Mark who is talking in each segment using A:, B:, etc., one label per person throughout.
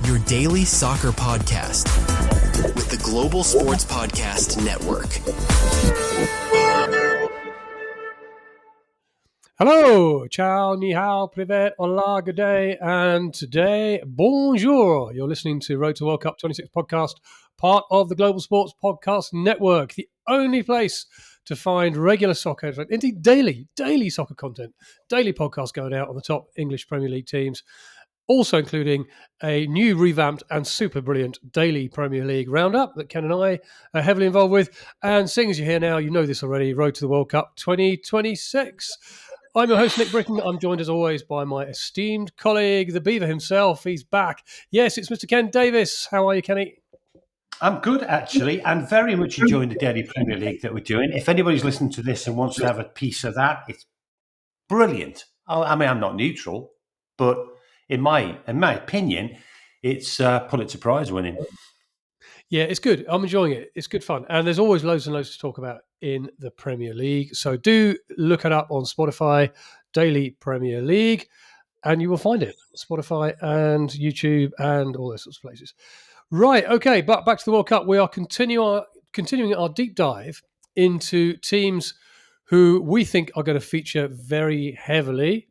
A: Your daily soccer podcast with the Global Sports Podcast Network.
B: Hello, ciao, ni hao, privet, hola, good day, and today, bonjour. You're listening to Road to World Cup 26 podcast, part of the Global Sports Podcast Network, the only place to find regular soccer, indeed daily soccer content, daily podcasts going out on the top English Premier League teams, also including a new revamped and super brilliant daily Premier League roundup that Ken and I are heavily involved with. And seeing as you're here now, you know this already, Road to the World Cup 2026. I'm your host, Nick Britten. I'm joined as always by my esteemed colleague, the Beaver himself. He's back. Yes, it's Mr. Ken Davies. How are you, Kenny?
C: I'm good, actually, and very much enjoying the daily Premier League that we're doing. If anybody's listening to this and wants to have a piece of that, it's brilliant. I mean, I'm not neutral, but in my opinion, it's Pulitzer Prize winning.
B: Yeah, it's good. I'm enjoying it. It's good fun. And there's always loads and loads to talk about in the Premier League. So do look it up on Spotify, Daily Premier League, and you will find it. Spotify and YouTube and all those sorts of places. Right, okay, but back to the World Cup. We are continuing our deep dive into teams who we think are going to feature very heavily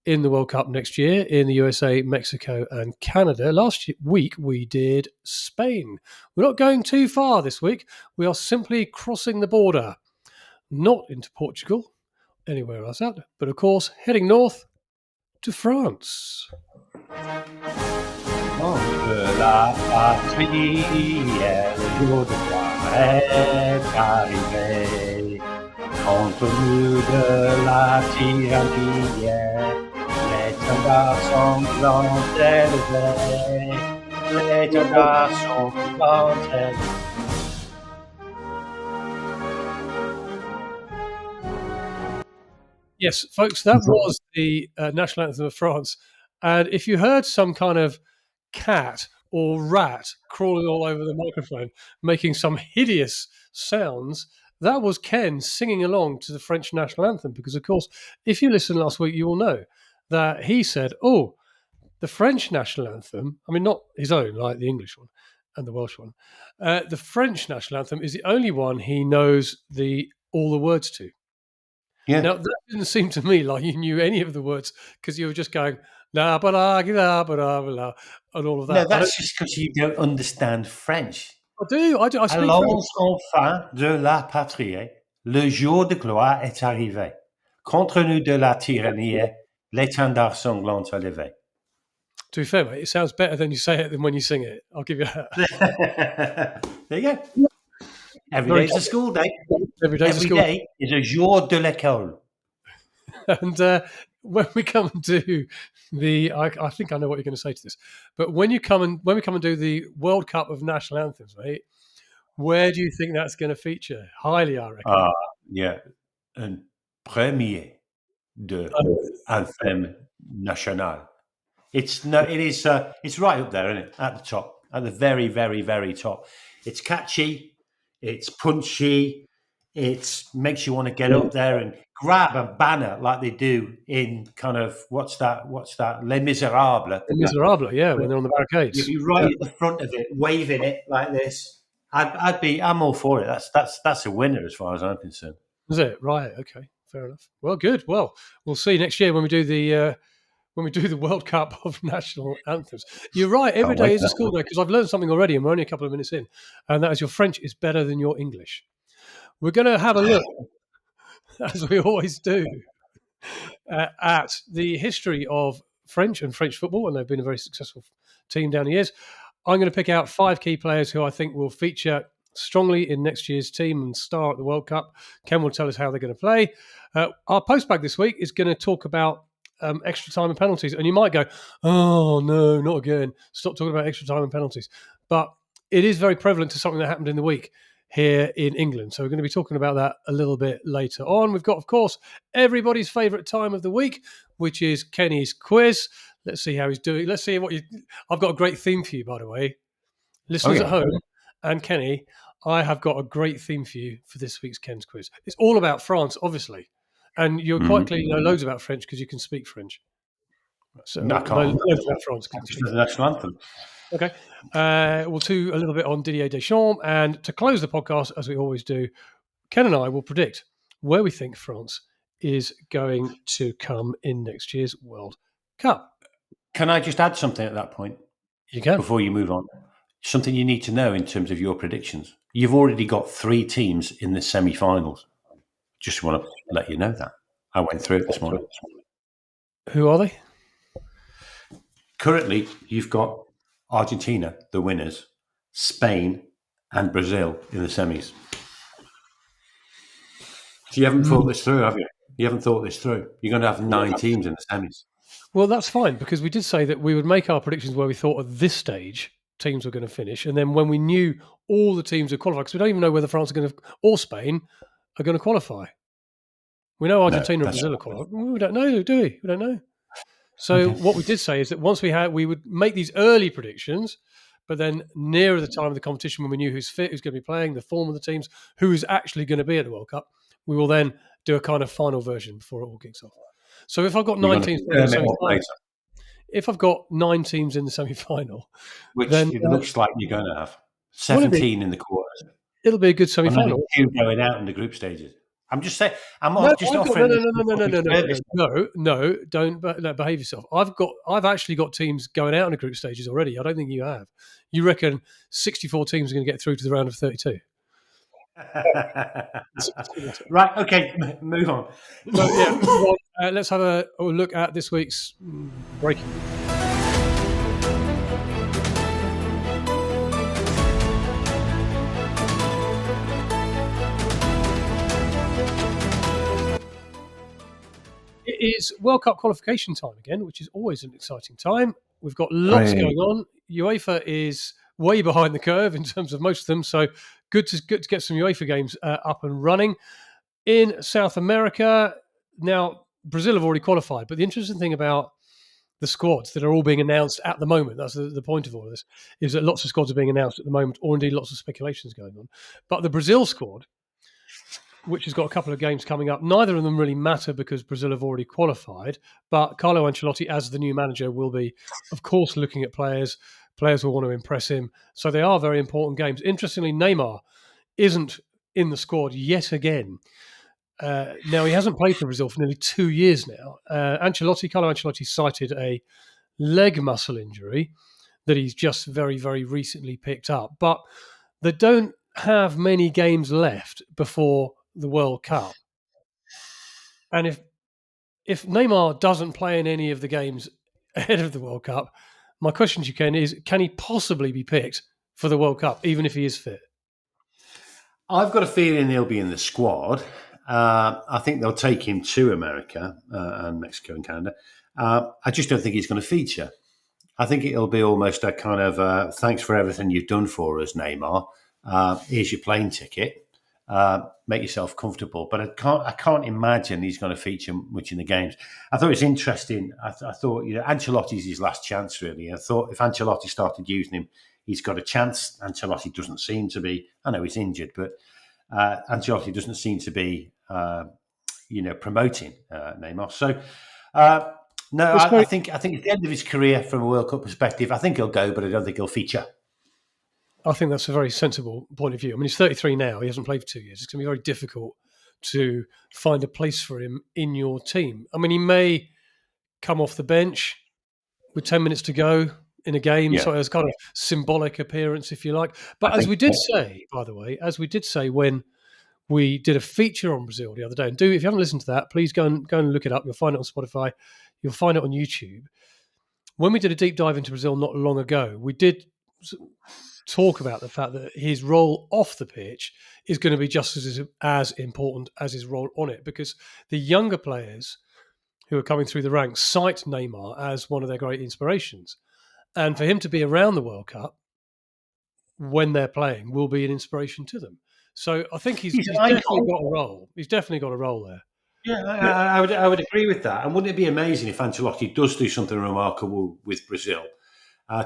B: in the World Cup next year in the USA, Mexico, and Canada. Last week, we did Spain. We're not going too far this week. We are simply crossing the border, not into Portugal, anywhere else out, but of course, heading north to France.
C: Entre la patrie et le jour de gloire est arrivé. Contre nous de la tyrannie, l'étendard sanglant élevé. L'étendard sanglant élevé.
B: Yes, folks, that was the national anthem of France. And if you heard some kind of cat or rat crawling all over the microphone, making some hideous sounds, that was Ken singing along to the French national anthem. Because, of course, if you listened last week, you will know that he said, oh, the French national anthem, I mean, not his own, like the English one and the Welsh one, the French national anthem is the only one he knows all the words to.
C: Yeah.
B: Now, that didn't seem to me like you knew any of the words because you were just going, la ba la la ba la ba la, and all of that.
C: No, that's just because you don't understand French.
B: I do. I speak French.
C: Allons enfin de la patrie, le jour de gloire est arrivé. Contre nous de la tyrannie, l'étendard sanglant élevé.
B: To be fair, mate, it sounds better than you say it than when you sing it. I'll give you that.
C: There you go. Every day's a school day.
B: Every
C: day is a jour de l'école.
B: And when we come and do I think I know what you're going to say to this, but when we come and do the World Cup of national anthems, mate, where do you think that's going to feature? Highly, I reckon.
C: Yeah, un premier de anthem national. It's right up there, isn't it? At the top, at the very, very, very top. It's catchy. It's punchy. It makes you want to get up there and grab a banner like they do in kind of what's that? Les Miserables.
B: Les Miserables, yeah, when they're on the barricades.
C: You'd be right at the front of it, waving it like this. I'm all for it. That's a winner as far as I'm concerned.
B: Is it? Right. Okay. Fair enough. Well, good. Well, we'll see next year when we do the World Cup of national anthems. You're right. Every day is a school day because I've learned something already, and we're only a couple of minutes in, and that is your French is better than your English. We're going to have a look, as we always do, at the history of French and French football, and they've been a very successful team down the years. I'm going to pick out 5 key players who I think will feature strongly in next year's team and star at the World Cup. Ken will tell us how they're going to play. Our postbag this week is going to talk about extra time and penalties. And you might go, oh, no, not again. Stop talking about extra time and penalties. But it is very prevalent to something that happened in the week here in England. So we're going to be talking about that a little bit later on. We've got, of course, everybody's favourite time of the week, which is Kenny's quiz. Let's see how he's doing. Let's see what I've got a great theme for you, by the way. Listeners at home and Kenny, I have got a great theme for you for this week's Ken's quiz. It's all about France, obviously. And you're quite clear you know loads about French because you can speak French. So
C: No, I can't.
B: loads about France. 'Cause you can
C: Just
B: speak
C: the national anthem.
B: Okay. We'll do a little bit on Didier Deschamps. And to close the podcast, as we always do, Ken and I will predict where we think France is going to come in next year's World Cup.
C: Can I just add something at that point
B: You can.
C: before you move on? Something you need to know in terms of your predictions. You've already got 3 teams in the semi-finals. Just want to let you know that. I went through it this morning.
B: Who are they?
C: Currently, you've got Argentina, the winners, Spain, and Brazil in the semis. So you haven't thought this through, have you? You haven't thought this through. You're going to have 9 teams in the semis.
B: Well, that's fine because we did say that we would make our predictions where we thought at this stage teams were going to finish. And then when we knew all the teams would qualify, because we don't even know whether France are going to, or Spain are going to qualify. We know Argentina and Brazil are qualifying. We don't know, do we? We don't know. So what we did say is that once we would make these early predictions, but then nearer the time of the competition when we knew who's fit, who's going to be playing, the form of the teams, who is actually going to be at the World Cup, we will then do a kind of final version before it all kicks off. So if I've got 9 teams in the semi-final, if I've got 9 teams in the semi-final,
C: which
B: then
C: it looks like you're going to have 17 in the quarters.
B: It'll be a good semi-final.
C: 2 going out in the group stages. I'm just saying. No,
B: don't behave yourself. I've actually got teams going out in the group stages already. I don't think you have. You reckon 64 teams are going to get through to the round of 32?
C: Right. Okay. Move on.
B: So, let's have a look at this week's breaking news. It is World Cup qualification time again, which is always an exciting time. We've got lots going on. UEFA is way behind the curve in terms of most of them, so good to get some UEFA games up and running. In South America, now Brazil have already qualified, but the interesting thing about the squads that are all being announced at the moment, that's the point of all of this, is that lots of squads are being announced at the moment, or indeed lots of speculations going on. But the Brazil squad, which has got a couple of games coming up. Neither of them really matter because Brazil have already qualified. But Carlo Ancelotti, as the new manager, will be, of course, looking at players. Players will want to impress him. So they are very important games. Interestingly, Neymar isn't in the squad yet again. Now, he hasn't played for Brazil for nearly 2 years now. Carlo Ancelotti cited a leg muscle injury that he's just very, very recently picked up. But they don't have many games left before the World Cup. And if Neymar doesn't play in any of the games ahead of the World Cup, my question to you, Ken, is can he possibly be picked for the World Cup, even if he is fit?
C: I've got a feeling he'll be in the squad. I think they'll take him to America and Mexico and Canada. I just don't think he's going to feature. I think it'll be almost a kind of thanks for everything you've done for us, Neymar. Here's your plane ticket. Make yourself comfortable. But I can't imagine he's going to feature much in the games. I thought it was interesting. I thought, Ancelotti's his last chance, really. I thought if Ancelotti started using him, he's got a chance. Ancelotti doesn't seem to be. I know he's injured, but Ancelotti doesn't seem to be, promoting Neymar. So, no, I think at the end of his career, from a World Cup perspective, I think he'll go, but I don't think he'll feature.
B: I think that's a very sensible point of view. I mean, he's 33 now. He hasn't played for 2 years. It's going to be very difficult to find a place for him in your team. I mean, he may come off the bench with 10 minutes to go in a game, so it's kind of symbolic appearance, if you like. But as we did say, by the way, when we did a feature on Brazil the other day, and if you haven't listened to that, please go and look it up. You'll find it on Spotify. You'll find it on YouTube. When we did a deep dive into Brazil not long ago, we did talk about the fact that his role off the pitch is going to be just as important as his role on it, because the younger players who are coming through the ranks cite Neymar as one of their great inspirations. And for him to be around the World Cup when they're playing will be an inspiration to them. So I think he's definitely got a role. He's definitely got a role there.
C: Yeah, I would agree with that. And wouldn't it be amazing if Ancelotti does do something remarkable with Brazil?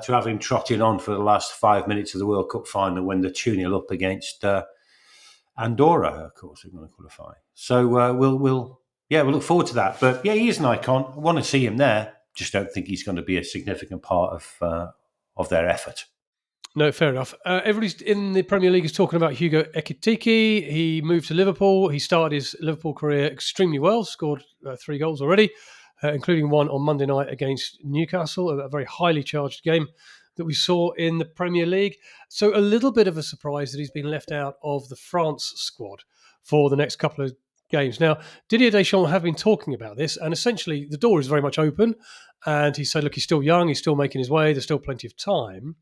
C: To have him trotting on for the last 5 minutes of the World Cup final when they're 2-0 up against Andorra, of course, they're going to qualify. So we'll we'll look forward to that. But yeah, he is an icon. I want to see him there. Just don't think he's going to be a significant part of their effort.
B: No, fair enough. Everybody's in the Premier League is talking about Hugo Ekitike. He moved to Liverpool. He started his Liverpool career extremely well, scored 3 goals already, including one on Monday night against Newcastle, a very highly charged game that we saw in the Premier League. So a little bit of a surprise that he's been left out of the France squad for the next couple of games. Now, Didier Deschamps have been talking about this, and essentially the door is very much open. And he said, look, he's still young, he's still making his way, there's still plenty of time.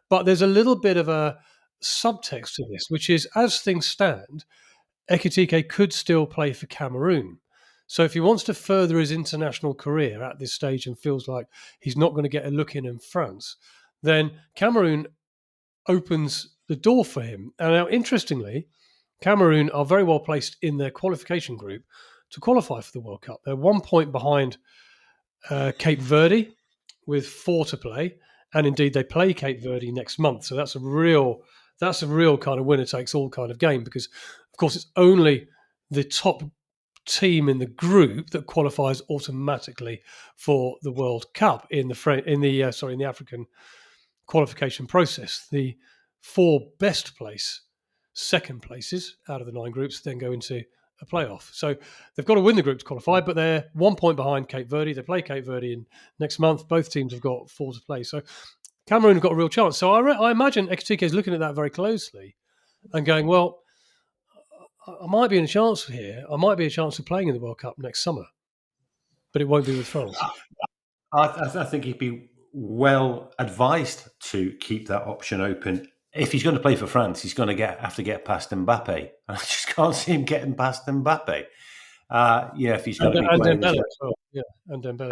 B: But there's a little bit of a subtext to this, which is, as things stand, Ekitike could still play for Cameroon. So if he wants to further his international career at this stage and feels like he's not going to get a look in France, then Cameroon opens the door for him. And now, interestingly, Cameroon are very well placed in their qualification group to qualify for the World Cup. They're 1 point behind Cape Verde with 4 to play, and indeed they play Cape Verde next month. So that's a real kind of winner takes all kind of game, because of course it's only the top team in the group that qualifies automatically for the World Cup in the African qualification process. The 4 best second places out of the 9 groups then go into a playoff. So they've got to win the group to qualify, but they're 1 point behind Cape Verde. They play Cape Verde in next month. Both teams have got 4 to play. So Cameroon have got a real chance. So I imagine Ekitike is looking at that very closely and going, well, I might be in a chance here. I might be a chance of playing in the World Cup next summer, but it won't be with France.
C: I think he'd be well advised to keep that option open. If he's going to play for France, he's going to have to get past Mbappe. I just can't see him getting past Mbappe. If he's going to be playing
B: Dembele as well. Yeah, and
C: Dembele,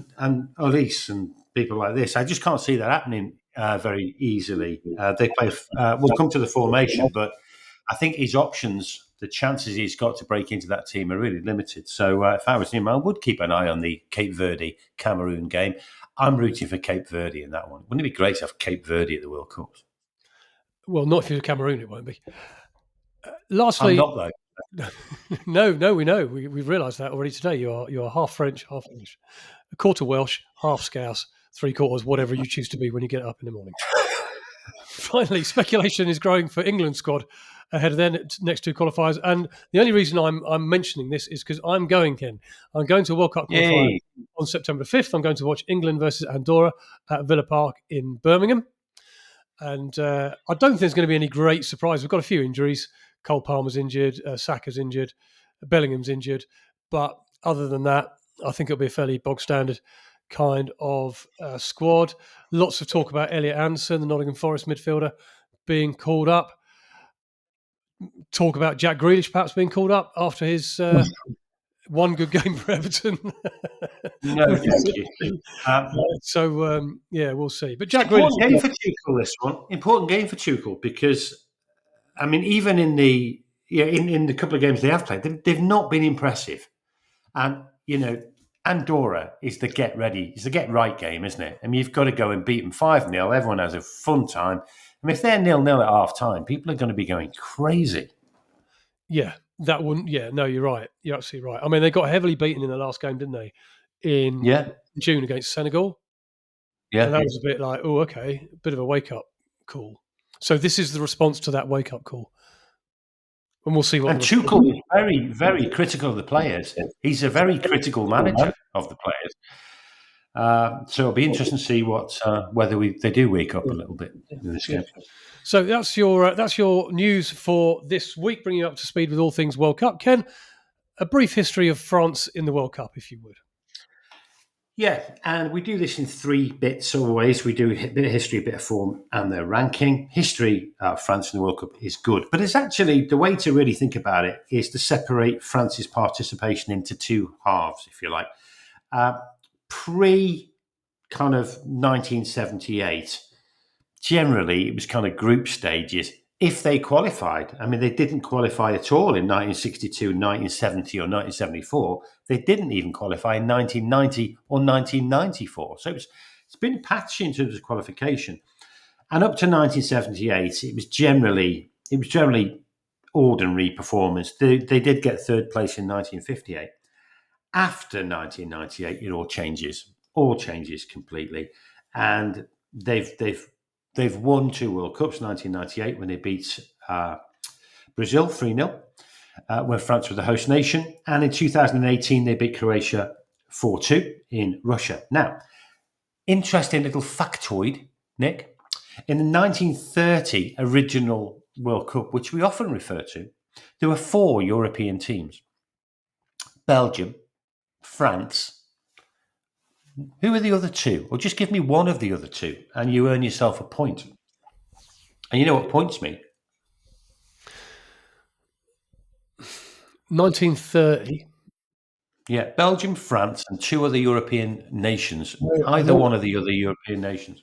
C: and Olise and people like this. I just can't see that happening very easily. They play. We'll come to the formation, but I think his options, the chances he's got to break into that team, are really limited. So if I was him, I would keep an eye on the Cape Verde Cameroon game. I'm rooting for Cape Verde in that one. Wouldn't it be great to have Cape Verde at the World Cup?
B: Well, not if you're Cameroon, it won't be. Lastly,
C: I'm not though.
B: No, we know. We've realised that already today. You are half French, half English, a quarter Welsh, half Scouse, 3/4 whatever you choose to be when you get up in the morning. Finally, speculation is growing for England's squad ahead of their next 2 qualifiers, and the only reason I'm mentioning this is because I'm going to World Cup qualifier on September 5th. I'm going to watch England versus Andorra at Villa Park in Birmingham, and I don't think there's going to be any great surprise. We've got a few injuries. Cole Palmer's injured, Saka's injured, Bellingham's injured, but other than that, I think it'll be a fairly bog standard kind of squad. Lots of talk about Elliot Anderson, the Nottingham Forest midfielder, being called up. Talk about Jack Grealish perhaps being called up after his one good game for Everton.
C: No, thank you.
B: We'll see. But Jack
C: important
B: Grealish,
C: game for Tuchel. This one important game for Tuchel because, I mean, even in the in the couple of games they have played, they've not been impressive. And Andorra is the get right game, isn't it? I mean, you've got to go and beat them 5-0. Everyone has a fun time. I mean, if they're 0-0 at half time, people are going to be going crazy.
B: Yeah, that wouldn't. Yeah, no, you're right. You're absolutely right. I mean, they got heavily beaten in the last game, didn't they? In June against Senegal.
C: Yeah,
B: and that was a bit like, oh, okay, a bit of a wake up call. So this is the response to that wake up call. And we'll see what.
C: And Tuchel is very, very critical of the players. He's a very critical manager of the players. So it'll be interesting to see whether they do wake up a little bit in this game.
B: So that's your news for this week, bringing you up to speed with all things World Cup. Ken, a brief history of France in the World Cup, if you would.
C: Yeah, and we do this in 3 bits always. We do a bit of history, a bit of form, and their ranking. History of France in the World Cup is good. But it's actually, the way to really think about it is to separate France's participation into 2 halves, if you like. Pre kind of 1978, generally it was kind of group stages. If they qualified, I mean, they didn't qualify at all in 1962, 1970 or 1974. They didn't even qualify in 1990 or 1994. So it's been patchy in terms of qualification. And up to 1978, it was generally ordinary performance. They did get third place in 1958. After 1998, it all changes completely, and they've won 2 World Cups. 1998 when they beat Brazil 3-0, when France was the host nation, and in 2018 they beat Croatia 4-2 in Russia. Now, interesting little factoid, Nick. In the 1930 original World Cup, which we often refer to, there were 4 European teams: Belgium, France. Who are the other 2? Or just give me one of the other 2 and you earn yourself a point. And you know what points mean?
B: 1930.
C: Yeah, Belgium, France, and 2 other European nations. Either one of the other European nations.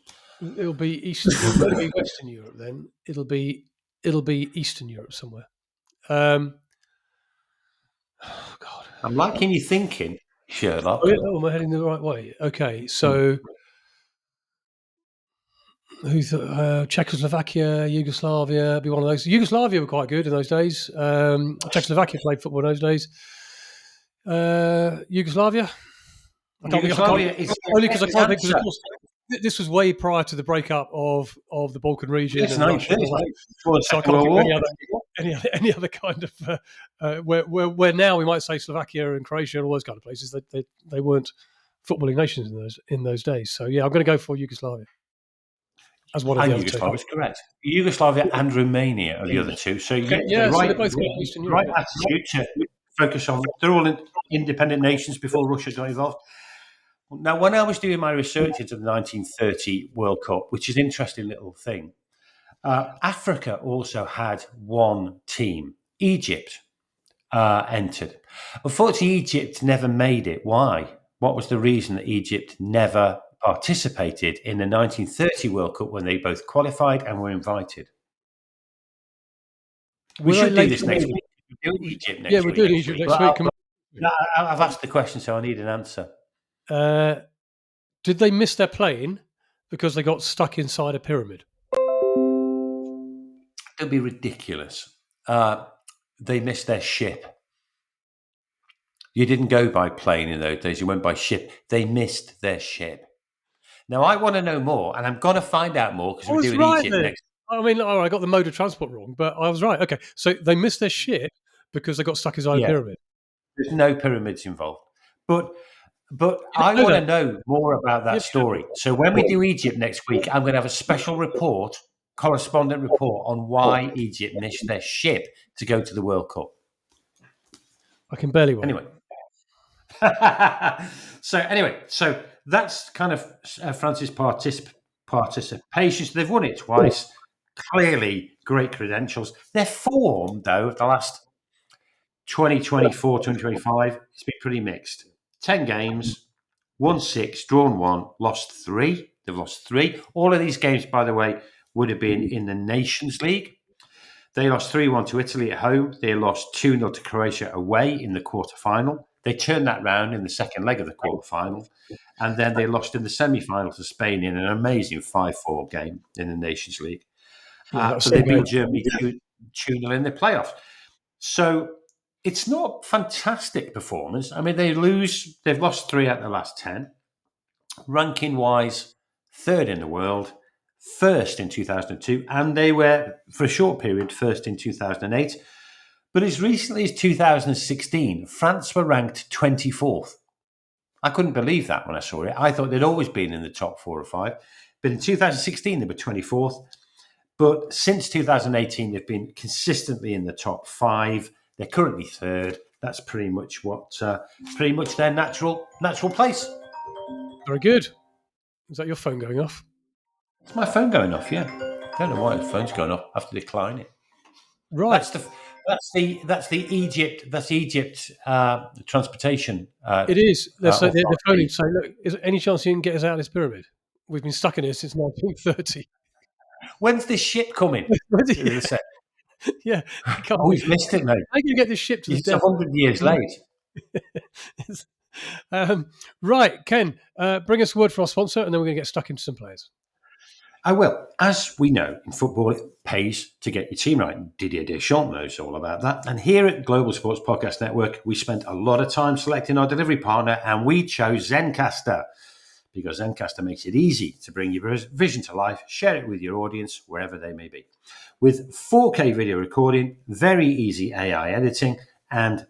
B: It'll be Eastern. It won't be Western Europe then. It'll be Eastern Europe somewhere. Oh God.
C: I'm liking you thinking, Sherlock.
B: Oh, am I heading the right way? Okay, so who's Czechoslovakia, Yugoslavia? Be one of those. Yugoslavia were quite good in those days. Czechoslovakia played football in those days. Yugoslavia.
C: Yugoslavia is
B: only because I can't think. Because of course, this was way prior to the breakup of the Balkan region.
C: It's
B: and Russia,
C: so I can't think of
B: any other kind of where now we might say Slovakia and Croatia and all those kind of places. They weren't footballing nations in those days. So yeah, I'm going to go for Yugoslavia as one of the other
C: Yugoslavia is correct. Yugoslavia and Romania are the other 2. So
B: so they're both Eastern Europe.
C: Right attitude to focus on. They're all independent nations before Russia got involved. Now, when I was doing my research into the 1930 World Cup, which is an interesting little thing, Africa also had one team. Egypt entered. Unfortunately, Egypt never made it. Why? What was the reason that Egypt never participated in the 1930 World Cup when they both qualified and were invited? We should do this next week. We're doing Egypt next week.
B: Yeah, we're doing Egypt next week.
C: I've asked the question, so I need an answer.
B: Did they miss their plane because they got stuck inside a pyramid?
C: It'll be ridiculous. They missed their ship. You didn't go by plane in those days. You went by ship. They missed their ship. Now, I want to know more, and I'm going to find out more because we're doing Egypt next.
B: I mean, I got the mode of transport wrong, but I was right. Okay, so they missed their ship because they got stuck inside a pyramid.
C: There's no pyramids involved. But I want to know more about that story. So when we do Egypt next week, I'm going to have a special report, correspondent report on why Egypt missed their ship to go to the World Cup.
B: I can barely wait.
C: Anyway. So that's kind of France's participation. So they've won it twice. Clearly, great credentials. Their form, though, the last 2024, 2025, it's been pretty mixed. 10 games, won 6, drawn 1, lost 3. They've lost 3. All of these games, by the way, would have been in the Nations League. They lost 3-1 to Italy at home. They lost 2-0 to Croatia away in the quarterfinal. They turned that round in the second leg of the quarterfinal. And then they lost in the semi-final to Spain in an amazing 5-4 game in the Nations League. So they beat Germany 2-0 in the playoffs. So it's not fantastic performance. I mean, they've lost 3 out of the last 10. Ranking-wise, 3rd in the world, 1st in 2002, and they were, for a short period, 1st in 2008. But as recently as 2016, France were ranked 24th. I couldn't believe that when I saw it. I thought they'd always been in the top 4 or 5. But in 2016, they were 24th. But since 2018, they've been consistently in the top 5. They're currently 3rd. That's pretty much their natural place.
B: Very good. Is that your phone going off?
C: It's my phone going off. Yeah, I don't know why the phone's going off. I have to decline it.
B: Right.
C: That's the Egypt. That's Egypt transportation.
B: It is. They're phoning saying, "Look, is there any chance you can get us out of this pyramid? We've been stuck in here since 1930."
C: When's this ship coming?
B: Yeah.
C: We've missed it, mate.
B: How can you get this ship to the death?
C: 100 years late.
B: Right, Ken, bring us a word from our sponsor, and then we're going to get stuck into some players.
C: I will. As we know, in football, it pays to get your team right. Didier Deschamps knows all about that. And here at Global Sports Podcast Network, we spent a lot of time selecting our delivery partner, and we chose Zencastr, because Zencastr makes it easy to bring your vision to life, share it with your audience, wherever they may be. With 4K video recording, very easy AI editing, and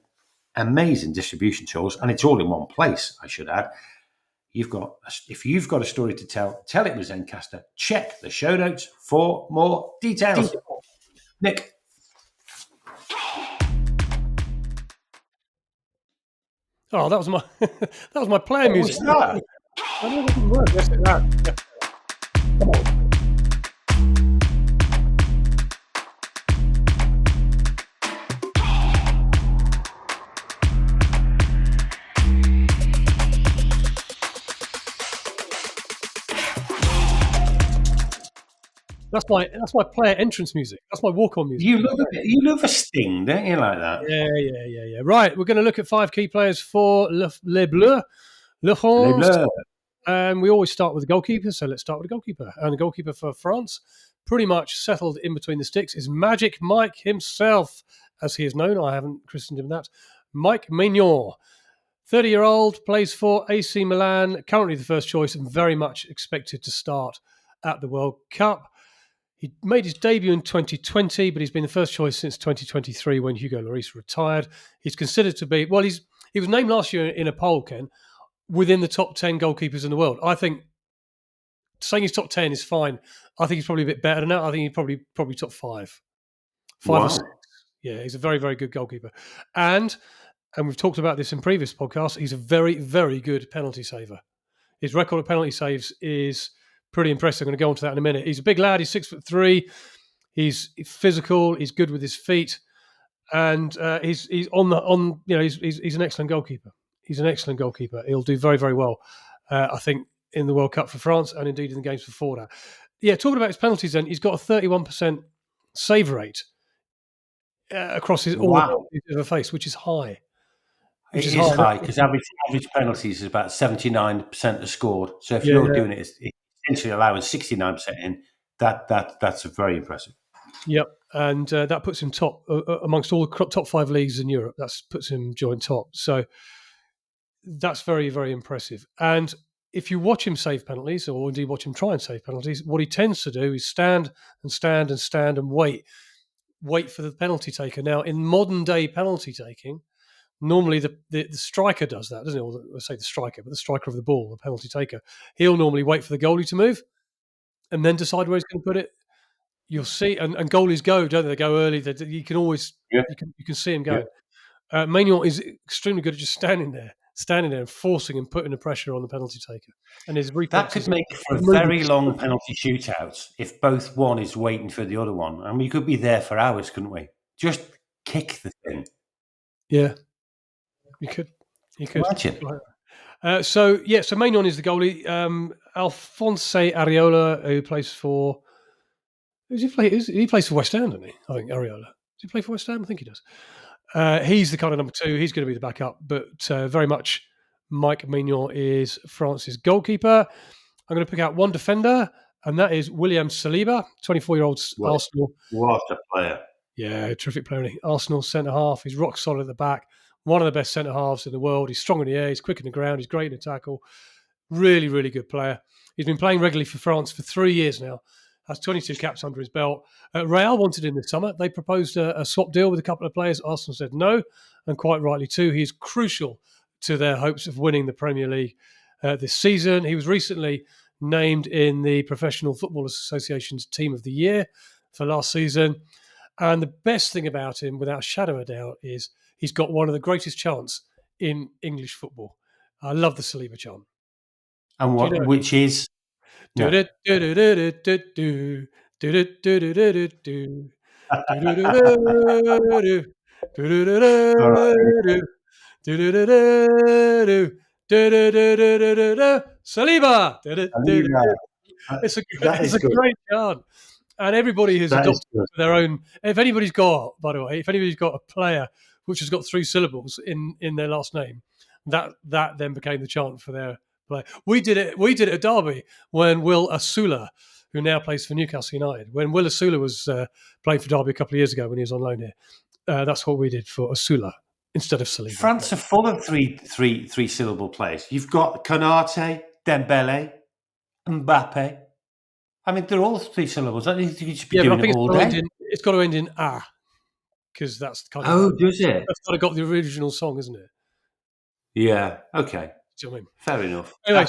C: amazing distribution tools, and it's all in one place, I should add. If you've got a story to tell it with Zencastr. Check the show notes for more details. Nick.
B: Oh, that was my player music.
C: What was that?
B: I know it didn't work. Yes, it did. Come on. That's my player entrance music. That's my walk-on music.
C: You love a sting, don't you, like that?
B: Yeah. Right, we're going to look at 5 key players for Les Bleus, Le France. And we always start with the goalkeeper, so let's start with the goalkeeper. And the goalkeeper for France, pretty much settled in between the sticks, is Magic Mike himself, as he is known. I haven't christened him that. Mike Maignan. 30-year-old, plays for AC Milan, currently the first choice and very much expected to start at the World Cup. He made his debut in 2020, but he's been the first choice since 2023 when Hugo Lloris retired. He's considered to be, he was named last year in a poll, Ken, within the top 10 goalkeepers in the world. I think saying he's top 10 is fine. I think he's probably a bit better than that. I think he's probably top 5. 5 or 6. Yeah, he's a very, very good goalkeeper. And we've talked about this in previous podcasts, he's a very, very good penalty saver. His record of penalty saves is pretty impressive. I'm going to go on to that in a minute. He's a big lad. He's 6'3". He's physical. He's good with his feet, and he's an excellent goalkeeper. He's an excellent goalkeeper. He'll do very, very well, I think, in the World Cup for France and indeed in the games before that. Yeah, talking about his penalties, then he's got a 31% save rate across all the penalties he's ever faced, which is high.
C: It is high because average penalties is about 79% are scored. So if you're doing it, essentially allowing 69% in, that's very impressive.
B: Yep, and that puts him top amongst all the top 5 leagues in Europe. That puts him joint top. So that's very, very impressive. And if you watch him save penalties, or indeed watch him try and save penalties, what he tends to do is stand and wait for the penalty taker. Now, in modern day penalty taking, normally the striker does that, doesn't it? Or I say the striker, but the striker of the ball, the penalty taker. He'll normally wait for the goalie to move and then decide where he's going to put it. You'll see, and goalies go, don't they? They go early. You can always you can see him going. Yeah. Maignan is extremely good at just standing there and forcing and putting the pressure on the penalty taker. And his reflexes.
C: That could make for a very long penalty shootout if both one is waiting for the other one. And we could be there for hours, couldn't we? Just kick the thing.
B: Yeah. You could.
C: Imagine.
B: So Maignan is the goalie. Alphonse Areola, who plays for... He plays for West Ham, doesn't he? I think Areola. Does he play for West Ham? I think he does. He's the kind of number 2. He's going to be the backup, but very much Mike Maignan is France's goalkeeper. I'm going to pick out one defender, and that is William Saliba, 24-year-old Arsenal.
C: What a player.
B: Yeah, terrific player. Arsenal centre-half. He's rock solid at the back. One of the best centre-halves in the world. He's strong in the air. He's quick in the ground. He's great in the tackle. Really, really good player. He's been playing regularly for France for 3 years now. Has 22 caps under his belt. Real wanted him this summer. They proposed a swap deal with a couple of players. Arsenal said no, and quite rightly too. He's crucial to their hopes of winning the Premier League this season. He was recently named in the Professional Football Association's Team of the Year for last season. And the best thing about him, without a shadow of a doubt, is he's got one of the greatest chants in English football. I love the Saliba chant.
C: And which is? No.
B: Saliba. It's a great chant. And everybody has adopted their own. If anybody's got a player which has got 3 syllables in their last name, that then became the chant for their play. We did it at Derby when Will Asula, who now plays for Newcastle United. When Will Osula was playing for Derby a couple of years ago when he was on loan here, that's what we did for Osula instead of Saliba.
C: France are full of three syllable players. You've got Konate, Dembele, Mbappe. I mean, they're all 3 syllables. I think you should be doing it all day.
B: It's got to end in ah, because that's kind of.
C: Oh, does it?
B: That's kind of got the original song, isn't it?
C: Yeah. Okay.
B: Do you know what I mean?
C: Fair enough.
B: Anyway,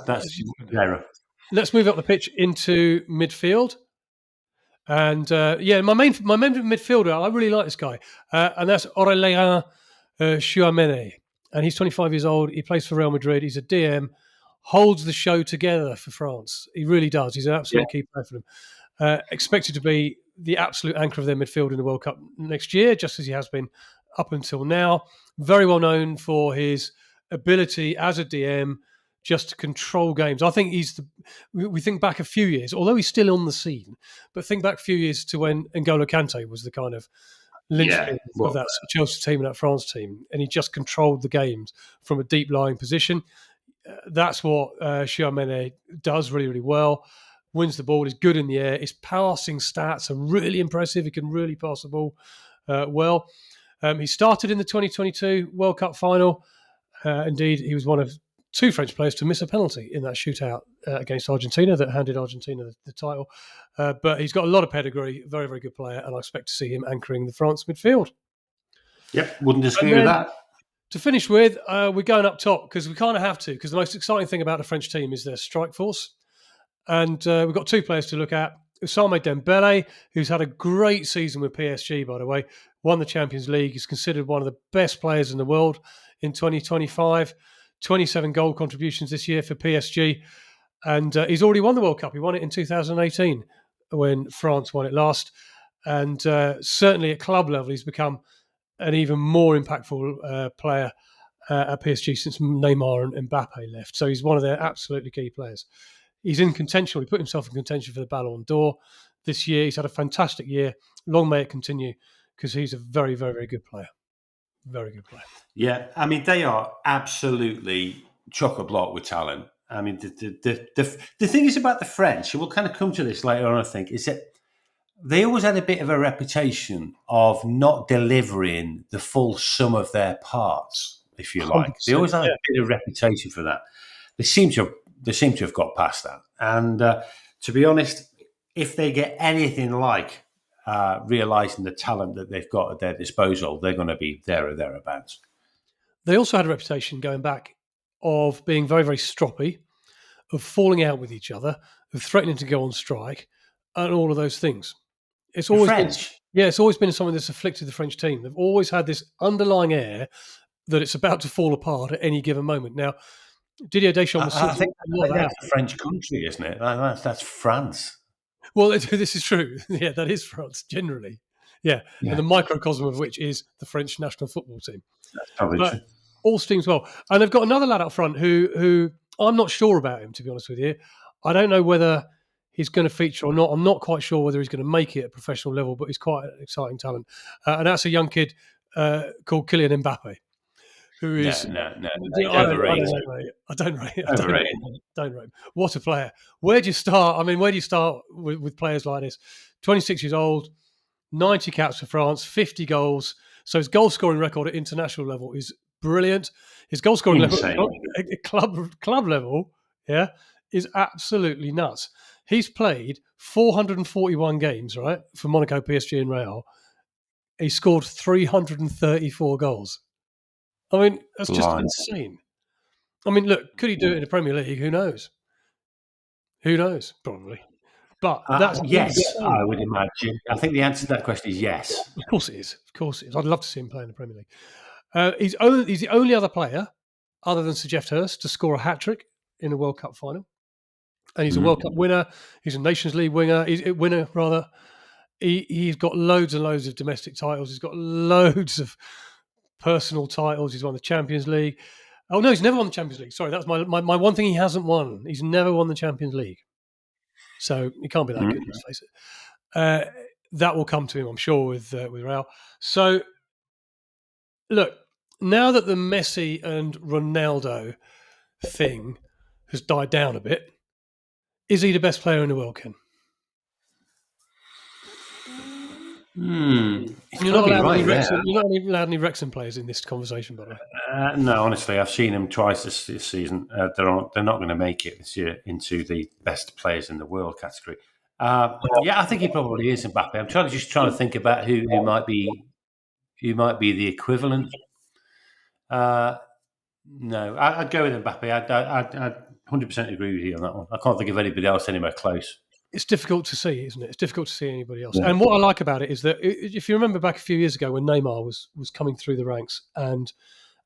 C: That's fair.
B: Let's move up the pitch into midfield. And my main midfielder, I really like this guy, and that's Aurélien Chouameni. And he's 25 years old. He plays for Real Madrid. He's a DM, holds the show together for France. He really does. He's an absolute key player for them. Expected to be the absolute anchor of their midfield in the World Cup next year, just as he has been up until now. Very well known for his ability as a DM just to control games. I think we think back a few years, although he's still on the scene, but think back a few years to when N'Golo Kante was the kind of linchpin of that Chelsea team and that France team, and he just controlled the games from a deep lying position. That's what Chouameni does really, really well. Wins the ball, is good in the air. His passing stats are really impressive. He can really pass the ball well. He started in the 2022 World Cup final. Indeed, he was one of 2 French players to miss a penalty in that shootout against Argentina that handed Argentina the title. But he's got a lot of pedigree, very, very good player, and I expect to see him anchoring the France midfield.
C: Yep, wouldn't disagree with that.
B: To finish with, we're going up top because we kind of have to, because the most exciting thing about the French team is their strike force. And we've got 2 players to look at. Ousmane Dembele, who's had a great season with PSG, by the way, won the Champions League. He's considered one of the best players in the world in 2025. 27 goal contributions this year for PSG. And he's already won the World Cup. He won it in 2018 when France won it last. And certainly at club level, he's become an even more impactful player at PSG since Neymar and Mbappe left. So he's one of their absolutely key players. He's in contention. He put himself in contention for the Ballon d'Or this year. He's had a fantastic year. Long may it continue, because he's a very, very, very good player. Very good player.
C: Yeah, I mean, they are absolutely chock-a-block with talent. I mean, the thing is about the French, and we'll kind of come to this later on, I think, is that they always had a bit of a reputation of not delivering the full sum of their parts, if you like. They always had a bit of reputation for that. They seem to have got past that. And to be honest, if they get anything like realising the talent that they've got at their disposal, they're going to be there or thereabouts.
B: They also had a reputation going back of being very, very stroppy, of falling out with each other, of threatening to go on strike, and all of those things. It's always it's always been something that's afflicted the French team. They've always had this underlying air that it's about to fall apart at any given moment. Now, Didier Deschamps was
C: I think that's a French country, isn't it? That's France.
B: Well, this is true. Yeah, that is France, generally. Yeah, and the microcosm of which is the French national football team.
C: That's probably true.
B: All steams well. And they've got another lad up front who I'm not sure about him, to be honest with you. I don't know whether he's going to feature or not. I'm not quite sure whether he's going to make it at professional level, but he's quite an exciting talent. And that's a young kid called Kylian Mbappe, who is...
C: No.
B: I don't rate him. What a player. Where do you start? I mean, where do you start with players like this? 26 years old, 90 caps for France, 50 goals. So his goal-scoring record at international level is brilliant. His goal-scoring level at club level, is absolutely nuts. He's played 441 games, right, for Monaco, PSG and Real. He scored 334 goals. I mean, that's just insane. I mean, look, could he do it in the Premier League? Who knows? Probably. But that's
C: yes, insane. I would imagine. I think the answer to that question is yes.
B: Of course it is. I'd love to see him play in the Premier League. He's the only other player, other than Sir Geoff Hurst, to score a hat-trick in a World Cup final. And he's a World Cup winner. He's a Nations League winner. He's got loads and loads of domestic titles. He's got loads of personal titles. He's won the Champions League. Oh, no, he's never won the Champions League. Sorry, that's my one thing he hasn't won. He's never won the Champions League. So he can't be that good, let's face it. That will come to him, I'm sure, with Real. So, look, now that the Messi and Ronaldo thing has died down a bit, is he the best player in the world, Ken?
C: It's
B: You're
C: got
B: not
C: to be
B: allowed any
C: right there.
B: Wrexham. You're not allowed any Wrexham players in this conversation, by the way.
C: No, honestly, I've seen him twice this season. They're not going to make it this year into the best players in the world category. Yeah, I think he probably is Mbappe. I'm trying to think about who might be the equivalent. No, I'd go with Mbappe. I'd 100% agree with you on that one. I can't think of anybody else anywhere close.
B: It's difficult to see, isn't it? It's difficult to see anybody else.
C: Yeah.
B: And what I like about it is that if you remember back a few years ago when Neymar was coming through the ranks, and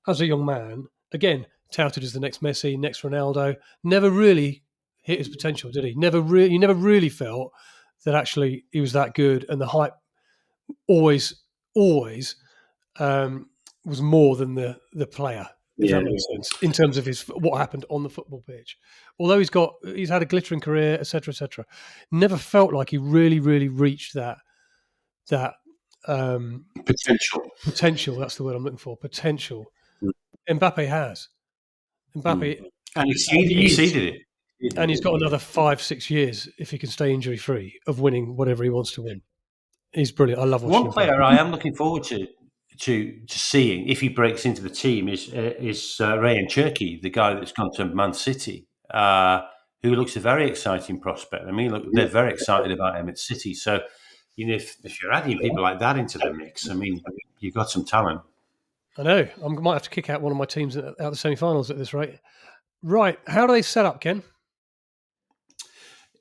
B: as a young man, again touted as the next Messi, next Ronaldo, never really hit his potential, did he? You never really felt that actually he was that good, and the hype always was more than the player, if that makes sense, in terms of what happened on the football pitch. Although he's had a glittering career, etc., never felt like he really reached that
C: Potential.
B: potential. That's the word I'm looking for. Potential.
C: Mm.
B: Mbappe has. Mbappe,
C: And he exceeded it.
B: and he's got another 5-6 years if he can stay injury free of winning whatever he wants to win. He's brilliant. I love watching
C: One
B: him.
C: player I am looking forward to seeing if he breaks into the team is Ryan Cherky, the guy that's gone to Man City, who looks a very exciting prospect. I mean, look, they're very excited about him at City. So, if you're adding people like that into the mix, I mean, you've got some talent.
B: I know. I might have to kick out one of my teams out of the semi-finals at this rate. Right. How do they set up, Ken?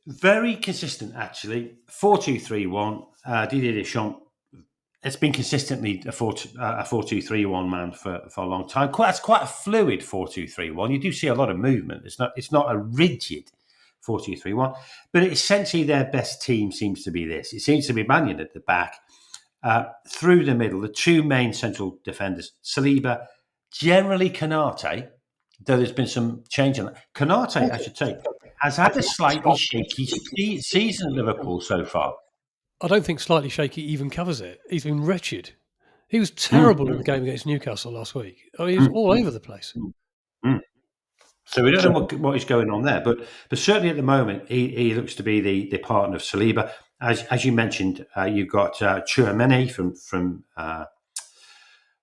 C: Very consistent, actually. 4-2-3-1. Didier Deschamps. It's been consistently a 4-2-3-1 man for a long time. It's quite a fluid 4-2-3-1. You do see a lot of movement. It's not a rigid 4-2-3-1, but essentially their best team seems to be this. It seems to be Man United at the back, through the middle, the two main central defenders, Saliba, generally Konate, though there's been some change in that. Konate, I should say, has had a slightly shaky season at Liverpool so far.
B: I don't think slightly shaky even covers it. He's been wretched. He was terrible in the game against Newcastle last week. I mean, he was all over the place.
C: So we don't know what is going on there, but certainly at the moment he looks to be the partner of Saliba. As you mentioned, you've got Tchouaméni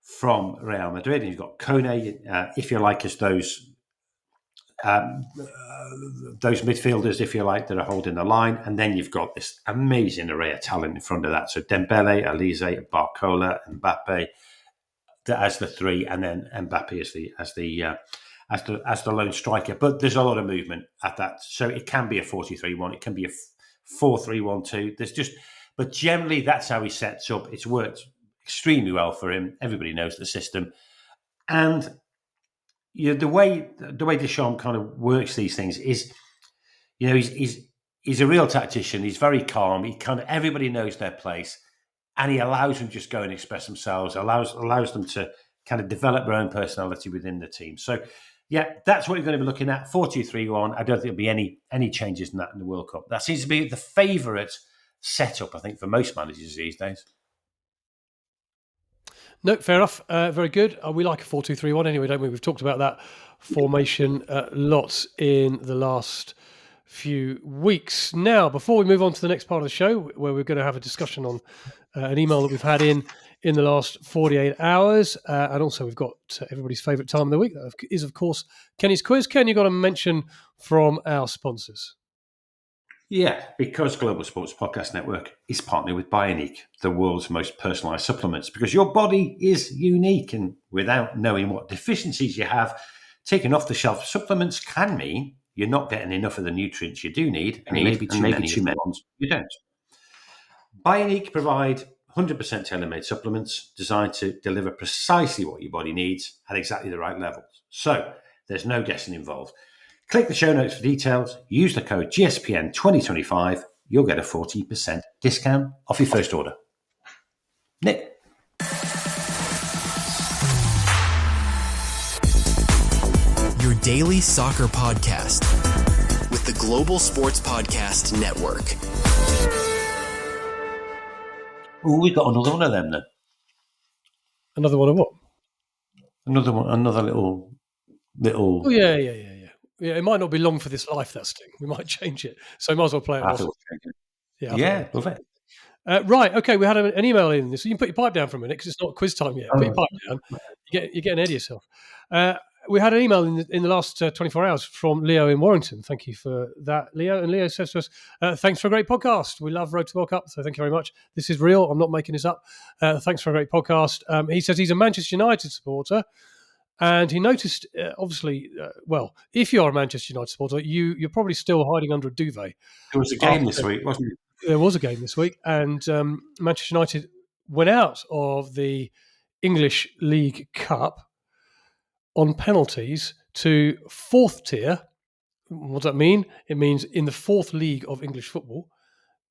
C: from Real Madrid, and you've got Kone, if you like, as those midfielders, if you like, that are holding the line, and then you've got this amazing array of talent in front of that. So Dembele, Elise, Barcola, Mbappe as the three, and then Mbappe as the lone striker. But there's a lot of movement at that, so it can be a 4-2-3-1, it can be a 4-3-1-2. But generally that's how he sets up. It's worked extremely well for him. Everybody knows the system, and the way Deschamps kind of works these things is, he's a real tactician. He's very calm. Everybody knows their place, and he allows them to just go and express themselves. Allows them to kind of develop their own personality within the team. So, yeah, that's what you're going to be looking at. 4-2-3-1. I don't think there'll be any changes in that in the World Cup. That seems to be the favourite setup, I think, for most managers these days.
B: No, fair enough. Very good. We like a 4-2-3-1 anyway, don't we? We've talked about that formation lots in the last few weeks. Now, before we move on to the next part of the show, where we're going to have a discussion on an email that we've had in the last 48 hours, and also we've got everybody's favourite time of the week, that is, of course, Kenny's quiz. Ken, you've got a mention from our sponsors.
C: Yeah, because Global Sports Podcast Network is partnered with Bioniq, the world's most personalised supplements, because your body is unique, and without knowing what deficiencies you have, taking off-the-shelf supplements can mean you're not getting enough of the nutrients you do need, and maybe too many ones you don't. Bioniq provide 100% tailor-made supplements designed to deliver precisely what your body needs at exactly the right levels. So there's no guessing involved. Click the show notes for details. Use the code GSPN 2025. You'll get a 40% discount off your first order. Nick.
A: Your daily soccer podcast with the Global Sports Podcast Network.
C: Oh, we've got another one of them then.
B: Another one of what?
C: Another one, another little.
B: Oh, yeah. Yeah, it might not be long for this life, that sting. We might change it. So might as well play it.
C: Yeah, love it.
B: Right, okay, we had an email in this. So you can put your pipe down for a minute because it's not quiz time yet. Put your pipe down. You're getting ahead of yourself. We had an email in the last 24 hours from Leo in Warrington. Thank you for that, Leo. And Leo says to us, thanks for a great podcast. We love Road to World Cup, so thank you very much. This is real. I'm not making this up. Thanks for a great podcast. He says he's a Manchester United supporter. And he noticed, obviously, if you are a Manchester United supporter, you're probably still hiding under a duvet.
C: There was a game this week, wasn't it?
B: There was a game this week, and Manchester United went out of the English League Cup on penalties to fourth tier. What does that mean? It means in the fourth league of English football,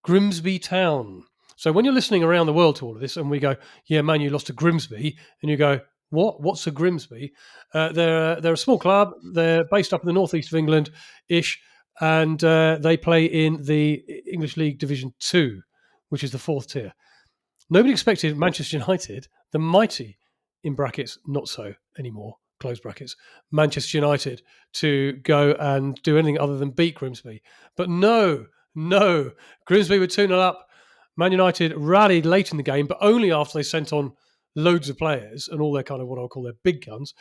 B: Grimsby Town. So when you're listening around the world to all of this, and we go, "Yeah, man, you lost to Grimsby," and you go, "What? What's a Grimsby?" They're a small club. They're based up in the northeast of England, ish. And they play in the English League Division 2, which is the fourth tier. Nobody expected Manchester United, the mighty, in brackets, not so anymore, close brackets, Manchester United, to go and do anything other than beat Grimsby. But no, Grimsby were 2-0 up. Man United rallied late in the game, but only after they sent on loads of players and all their kind of what I'll call their big guns.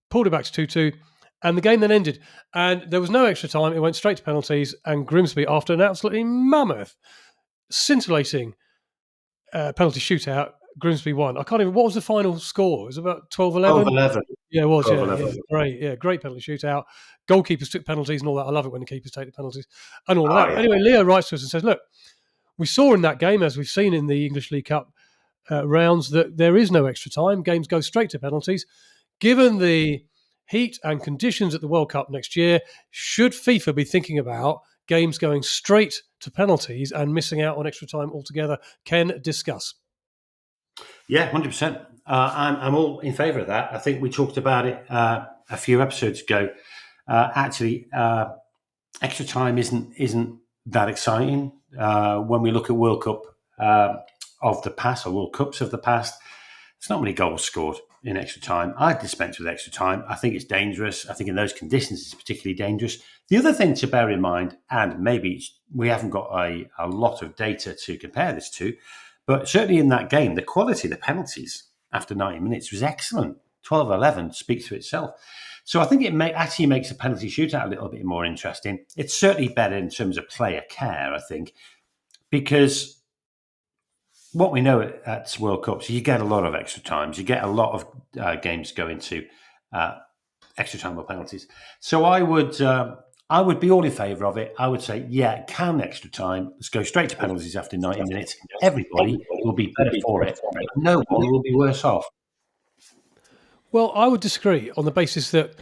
B: Pulled it back to 2-2. And the game then ended. And there was no extra time. It went straight to penalties. And Grimsby, after an absolutely mammoth, scintillating penalty shootout, Grimsby won. I can't even... What was the final score? It was about 12-11?
C: 12-11.
B: Yeah, it was.
C: Yeah,
B: Great penalty shootout. Goalkeepers took penalties and all that. I love it when the keepers take the penalties and all of that. Yeah. Anyway, Leo writes to us and says, look, we saw in that game, as we've seen in the English League Cup rounds, that there is no extra time. Games go straight to penalties. Given the heat and conditions at the World Cup next year, should FIFA be thinking about games going straight to penalties and missing out on extra time altogether? Ken, discuss.
C: Yeah, 100%. I'm all in favour of that. I think we talked about it a few episodes ago. Extra time isn't that exciting. When we look at World Cup of the past, or World Cups of the past, there's not many goals scored in extra time. I'd dispense with extra time. I think it's dangerous. I think in those conditions it's particularly dangerous. The other thing to bear in mind, and maybe we haven't got a lot of data to compare this to, but certainly in that game, the quality of the penalties after 90 minutes was excellent. 12-11 speaks for itself. So I think it actually makes a penalty shootout a little bit more interesting. It's certainly better in terms of player care, I think, because what we know at World Cups, you get a lot of extra times. You get a lot of games go into extra time or penalties. So I would be all in favour of it. I would say, yeah, can extra time. Let's go straight to penalties after 90 minutes. Everybody will be better for it. No one will be worse off.
B: Well, I would disagree on the basis that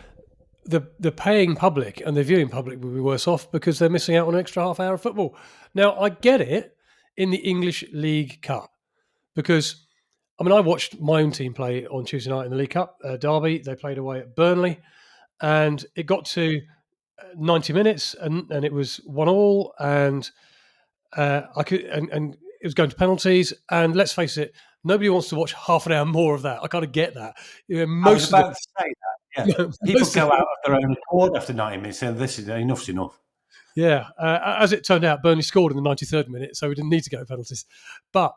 B: the paying public and the viewing public will be worse off because they're missing out on an extra half hour of football. Now, I get it in the English League Cup because, I mean, I watched my own team play on Tuesday night in the League Cup, Derby. They played away at Burnley and it got to 90 minutes and it was 1-1 and and it was going to penalties. And let's face it, nobody wants to watch half an hour more of that. I kind of get that.
C: I was about to say that. Yeah. People go out of their own accord after 90 minutes and this is enough's enough.
B: Yeah, as it turned out, Burnley scored in the 93rd minute, so we didn't need to go to penalties. But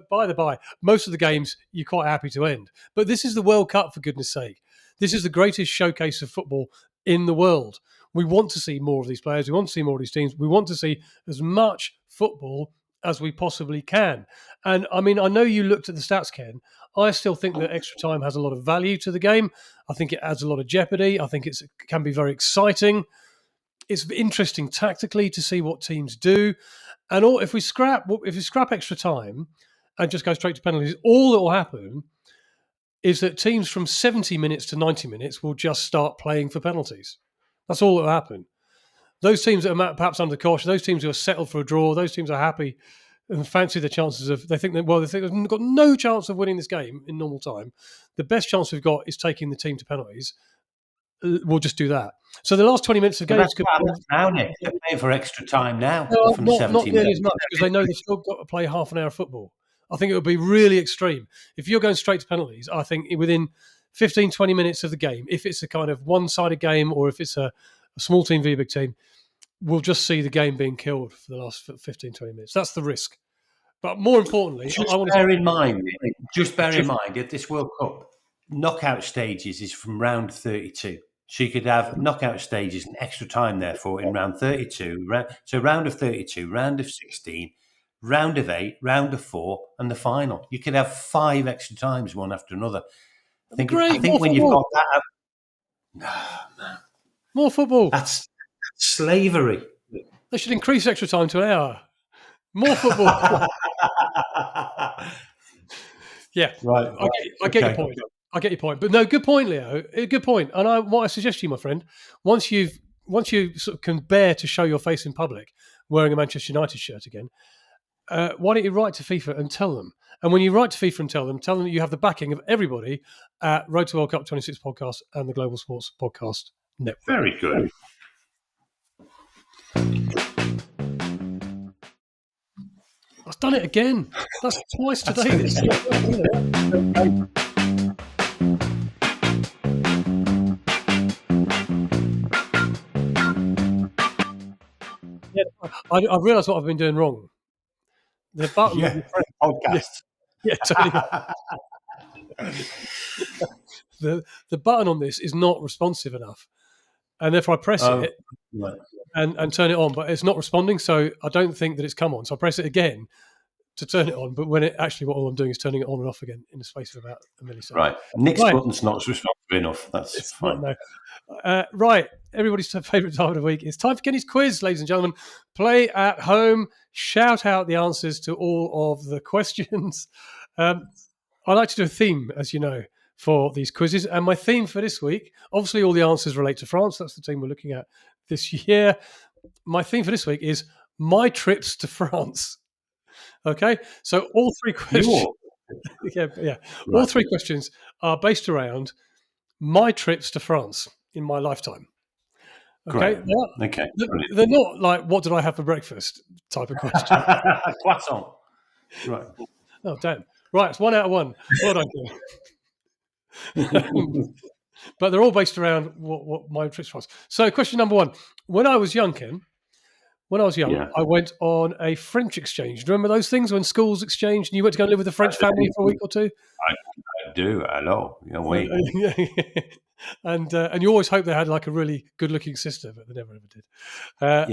B: by the by, most of the games you're quite happy to end. But this is the World Cup, for goodness sake. This is the greatest showcase of football in the world. We want to see more of these players. We want to see more of these teams. We want to see as much football as we possibly can. And I mean, I know you looked at the stats, Ken. I still think that extra time has a lot of value to the game. I think it adds a lot of jeopardy. I think it can be very exciting. It's interesting tactically to see what teams do. And if we scrap extra time and just go straight to penalties, all that will happen is that teams from 70 minutes to 90 minutes will just start playing for penalties. That's all that will happen. Those teams that are perhaps under caution, those teams who are settled for a draw, those teams are happy and fancy the chances of, they think they've got no chance of winning this game in normal time. The best chance we've got is taking the team to penalties. We'll just do that. So the last 20 minutes of games could
C: now, Nick. They're paying for extra time now from
B: not
C: 70
B: nearly
C: minutes.
B: as much because they know they've still got to play half an hour of football. I think it would be really extreme. If you're going straight to penalties, I think within 15, 20 minutes of the game, if it's a kind of one-sided game or if it's a small team v a big team, we'll just see the game being killed for the last 15, 20 minutes. That's the risk. But more importantly,
C: Just
B: I want
C: bear
B: to.
C: in mind, at this World Cup, knockout stages is from round 32. So you could have knockout stages and extra time, therefore, in round 32. So round of 32, round of 16, round of 8, round of 4, and the final. You could have 5 extra times, one after another. I
B: Great, more
C: think when you've
B: football.
C: got that,
B: More football.
C: that's slavery.
B: They should increase extra time to an hour. More football. Yeah,
C: Right.
B: I get your point. I get your point. But no, good point, Leo. Good point. And what I suggest to you, my friend, once you sort of can bear to show your face in public wearing a Manchester United shirt again, why don't you write to FIFA and tell them? And when you write to FIFA and tell them that you have the backing of everybody at Road to World Cup 26 podcast and the Global Sports Podcast Network.
C: Very good.
B: I've done it again. That's twice today. Yeah, I've realised what I've been doing wrong. The button,
C: podcast.
B: Yeah, totally. the button on this is not responsive enough, and therefore I press it and turn it on, but it's not responding. So I don't think that it's come on. So I press it again to turn it on, but when it actually, what all I'm doing is turning it on and off again in the space of about a millisecond.
C: Right, Nick's button's not responsive enough. That's fine.
B: Right, everybody's favourite time of the week. It's time for Kenny's quiz, ladies and gentlemen. Play at home. Shout out the answers to all of the questions. I like to do a theme, as you know, for these quizzes. And my theme for this week, obviously all the answers relate to France. That's the team we're looking at this year. My theme for this week is my trips to France. Okay, so all 3 questions. Yeah. Right. All 3 questions are based around my trips to France in my lifetime. Okay. They're not like what did I have for breakfast type of question.
C: Croissant. Right.
B: Oh damn. Right, it's 1 out of 1. Well done. But they're all based around what my trips was. So question number 1. When I was young, Ken, I went on a French exchange. Do you remember those things when schools exchanged and you went to go live with a French family for a week or 2?
C: I do. Hello.
B: And you always hope they had like a really good-looking sister, but they never ever did.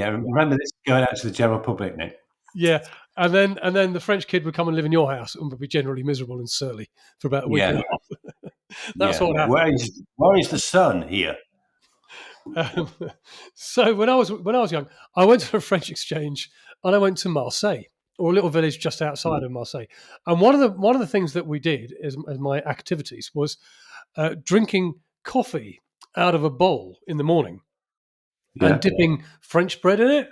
C: Remember this going out to the general public, Nick?
B: Yeah, and then the French kid would come and live in your house and would be generally miserable and surly for about a week. And a half. That's what happened.
C: Where is the sun here?
B: So when I was young, I went to a French exchange and I went to Marseille, or a little village just outside of Marseille. And one of the things that we did as my activities was drinking coffee out of a bowl in the morning and dipping French bread in it.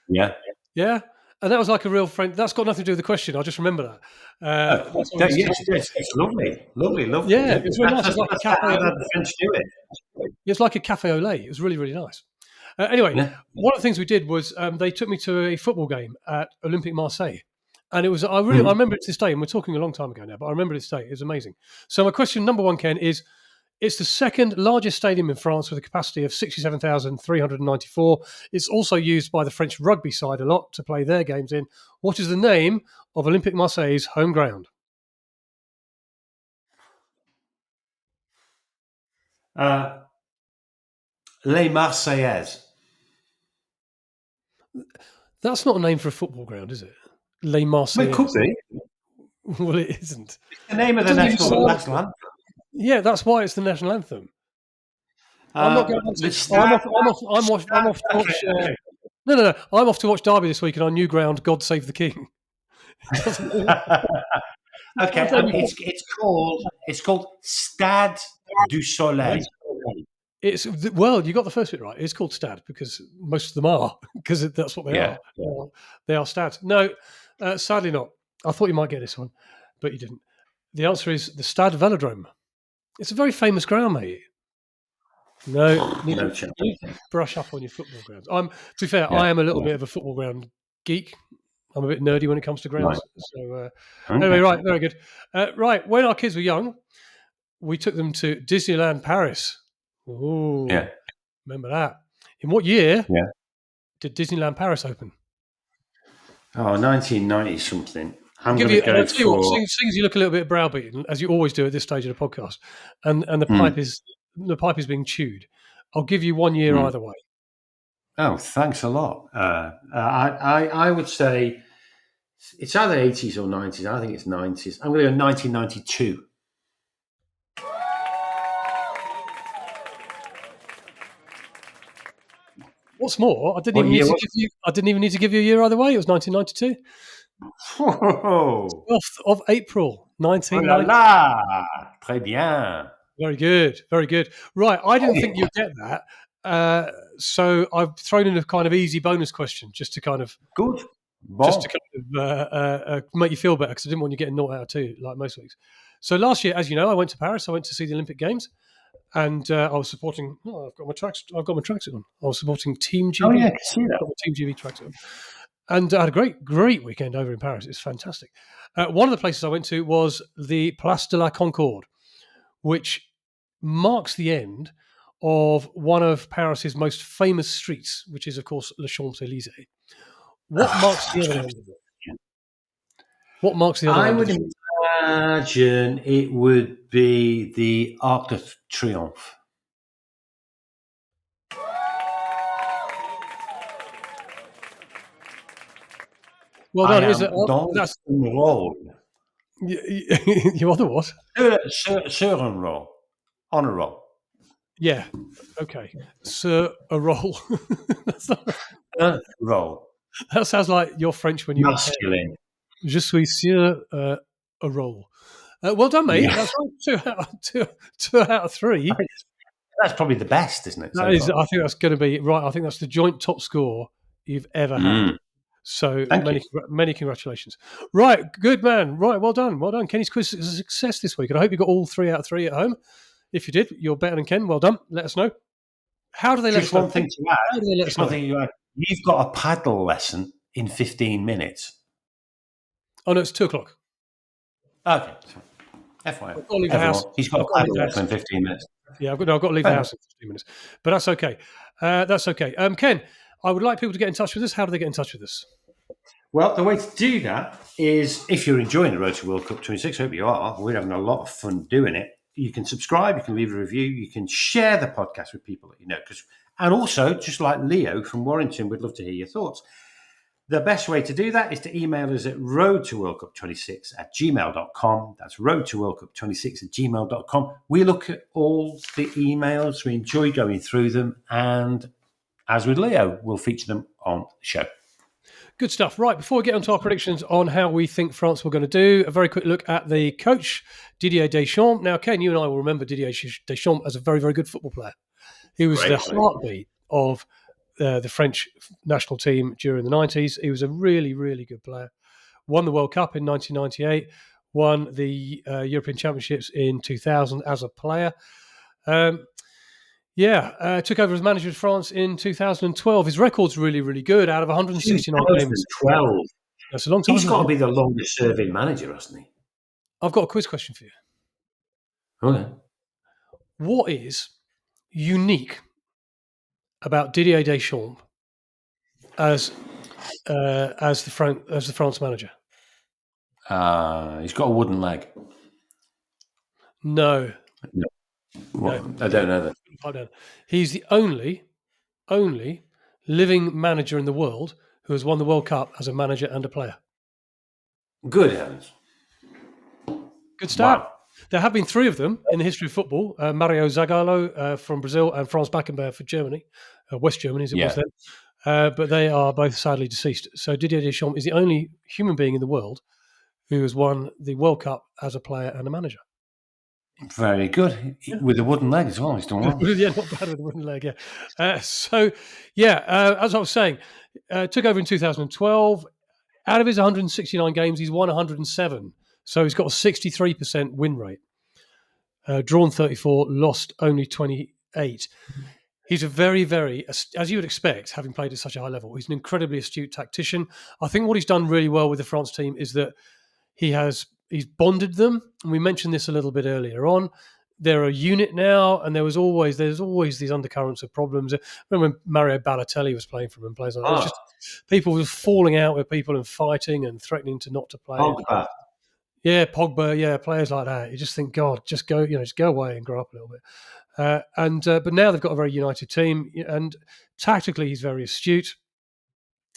B: Yeah. And that was like a real French. That's got nothing to do with the question. I just remember that.
C: Yes, it's lovely.
B: Yeah, it was really nice. It's like a cafe.
C: The French do it.
B: It's like a cafe au lait. It was really, really nice. Anyway, one of the things we did was they took me to a football game at Olympique Marseille. And it was, I remember it to this day, and we're talking a long time ago now, but I remember it to this day. It was amazing. So my question number 1, Ken, is it's the second largest stadium in France with a capacity of 67,394. It's also used by the French rugby side a lot to play their games in. What is the name of Olympique Marseille's home ground?
C: Les Marseillaises.
B: That's not a name for a football ground, is it? Les Marseillaises.
C: It could be.
B: Well, it isn't.
C: It's the name of the national anthem.
B: Yeah, that's why it's the national anthem. I'm not going to. I'm off to watch. No. I'm off to watch Derby this week, and our new ground, God Save the King.
C: Okay, it's called Stade du Soleil.
B: You got the first bit right. It's called Stade because most of them are, because that's what they are. Yeah. They are Stade. No, sadly not. I thought you might get this one, but you didn't. The answer is the Stade Velodrome. It's a very famous ground, mate. No chance. Brush up on your football grounds. To be fair, I am a little bit of a football ground geek. I'm a bit nerdy when it comes to grounds. Right. So anyway, right, very good. Right, when our kids were young, we took them to Disneyland Paris. Oh, yeah. Remember that? In what year did Disneyland Paris open?
C: Oh, 1990 something. I'm
B: Give
C: going to
B: you, and
C: go
B: I'll tell you what,
C: for.
B: seeing as you look a little bit browbeaten, as you always do at this stage of the podcast, and the
C: Hmm,
B: pipe is being chewed. I'll give you 1 year
C: hmm.
B: either way.
C: Oh, thanks a lot. I would say it's either 80s or 90s. I think it's 90s. I'm going to go 1992.
B: What's more,
C: What year was
B: I didn't even need to give you a year either way. It was 1992,
C: Oh,
B: 12th of April,
C: oh là
B: 1990.
C: là! Très bien.
B: Very good, very good. Right, I didn't think you'd get that, so I've thrown in a kind of easy bonus question just to kind of
C: Good. Bon.
B: make you feel better because I didn't want you getting 0 out of 2 like most weeks. So last year, as you know, I went to Paris. I went to see the Olympic Games, and I was supporting. Oh, I've got my tracksuit on. I was supporting Team
C: Oh,
B: GB.
C: yeah, I can see
B: I've
C: that.
B: got my Team GB tracksuit on, and I had a great weekend over in Paris. It's fantastic. One of the places I went to was the Place de la Concorde, which marks the end of one of Paris's most famous streets, which is, of course, Le Champs Elysees. What marks the other end of it? What marks the other
C: I
B: end of
C: would
B: the street?
C: imagine it would be the Arc de Triomphe.
B: Well
C: I
B: done. Is it?
C: am dans
B: That's
C: un rôle.
B: you other what?
C: Sur un rôle. On a roll.
B: Yeah. Okay. Sir, a roll.
C: Un rôle.
B: That sounds like your French when you were 10.
C: Masculine.
B: Je suis sur a roll. Well done, mate.
C: Yeah.
B: That's right. Two out of
C: I
B: 3.
C: think that's probably the best, isn't it?
B: That
C: So
B: is.
C: far.
B: I think that's going to be right. I think that's the joint top score you've ever had.
C: Mm,
B: So
C: thank you.
B: many congratulations. Right, good man. Right, well done. Kenny's quiz is a success this week, and I hope you got all 3 out of 3 at home. If you did, you're better than Ken. Well done. Let us know. How do they let
C: Just
B: us know?
C: one thing to
B: How
C: add.
B: do they let us
C: Just one
B: know?
C: thing to add. You've got a paddle lesson in 15 minutes.
B: Oh no, it's 2:00.
C: Okay. FYI.
B: I've got to leave the
C: Everyone,
B: house.
C: he's got
B: I've
C: a
B: got to leave
C: paddle
B: the
C: lesson
B: house.
C: in 15 minutes.
B: Yeah, I've got to leave the house in 15 minutes, but that's okay. That's okay. Ken, I would like people to get in touch with us. How do they get in touch with us?
C: Well, the way to do that is if you're enjoying the Road to World Cup 26, I hope you are. We're having a lot of fun doing it. You can subscribe, you can leave a review, you can share the podcast with people that you know. And also, just like Leo from Warrington, we'd love to hear your thoughts. The best way to do that is to email us at roadtoworldcup26@gmail.com. That's roadtoworldcup26@gmail.com. We look at all the emails, we enjoy going through them, and as with Leo, we'll feature them on the show.
B: Good stuff. Right, before we get on to our predictions on how we think France were going to do, a very quick look at the coach, Didier Deschamps. Now, Ken, you and I will remember Didier Deschamps as a very, very good football player. He was the heartbeat of the French national team during the 90s. He was a really, really good player. Won the World Cup in 1998, won the European Championships in 2000 as a player. Took over as manager of France in 2012. His record's really, really good. Out of 169 games.
C: 2012.
B: That's a long time.
C: He's got to be the longest serving manager, hasn't he?
B: I've got a quiz question for you.
C: Okay.
B: What is unique about Didier Deschamps as the France manager?
C: He's got a wooden leg.
B: No.
C: What? I don't know that.
B: He's the only living manager in the world who has won the World Cup as a manager and a player.
C: Good heavens.
B: Good start.
C: Wow.
B: There have been 3 of them in the history of football. Mario Zagallo from Brazil and Franz Beckenbauer for Germany, West Germany as it was then. But they are both sadly deceased. So Didier Deschamps is the only human being in the world who has won the World Cup as a player and a manager.
C: Very good. With a wooden leg as well. He's done well.
B: Yeah, not bad with a wooden leg, yeah. As I was saying, took over in 2012. Out of his 169 games, he's won 107. So he's got a 63% win rate. Drawn 34, lost only 28. He's a very, very, as you would expect, having played at such a high level, he's an incredibly astute tactician. I think what he's done really well with the France team is that he's bonded them. And we mentioned this a little bit earlier on. they're a unit now, and there's always these undercurrents of problems. I remember when Mario Balotelli was playing for him and players like that. It was just people were falling out with people and fighting and threatening to not to play.
C: Pogba.
B: Yeah, Pogba, yeah, players like that. You just think, God, just go away and grow up a little bit. But now they've got a very united team, and tactically he's very astute.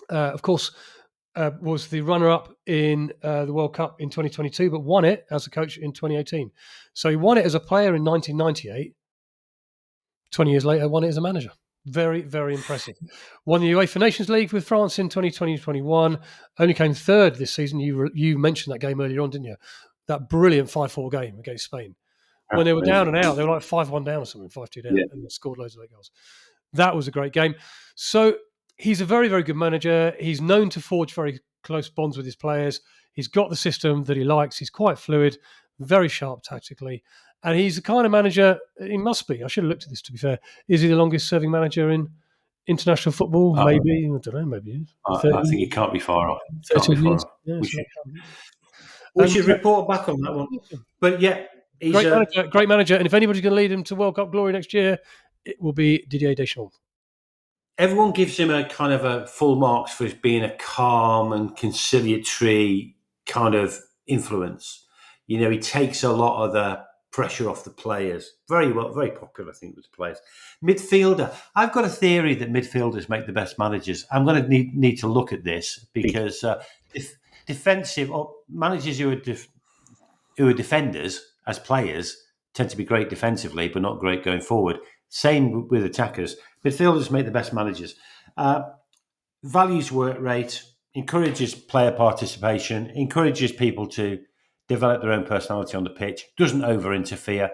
B: Of course, was the runner-up in the World Cup in 2022, but won it as a coach in 2018. So he won it as a player in 1998. 20 years later, won it as a manager. Very, very impressive. Won the UEFA Nations League with France in 2020-21. Only came third this season. You mentioned that game earlier on, didn't you? That brilliant 5-4 game against Spain. When they were down and out, they were like 5-1 down or something, 5-2 down, and scored loads of late goals. That was a great game. So he's a very, very good manager. He's known to forge very close bonds with his players. He's got the system that he likes. He's quite fluid, very sharp tactically. And he's the kind of manager, he must be. I should have looked at this, to be fair. Is he the longest serving manager in international football? Maybe. I don't know, maybe he is.
C: I think he can't be far off.
B: 13 years. Yeah,
C: we should report back on that one. But yeah, he's
B: great manager. And if anybody's going to lead him to World Cup glory next year, it will be Didier Deschamps.
C: Everyone gives him a kind of a full marks for his being a calm and conciliatory kind of influence. You know, he takes a lot of the pressure off the players. Very popular, I think, with the players. Midfielder. I've got a theory that midfielders make the best managers. I'm going to need to look at this because defensive or managers who are defenders as players tend to be great defensively, but not great going forward. Same with attackers. Midfielders make the best managers. Values work rate, encourages player participation, encourages people to develop their own personality on the pitch, doesn't over-interfere.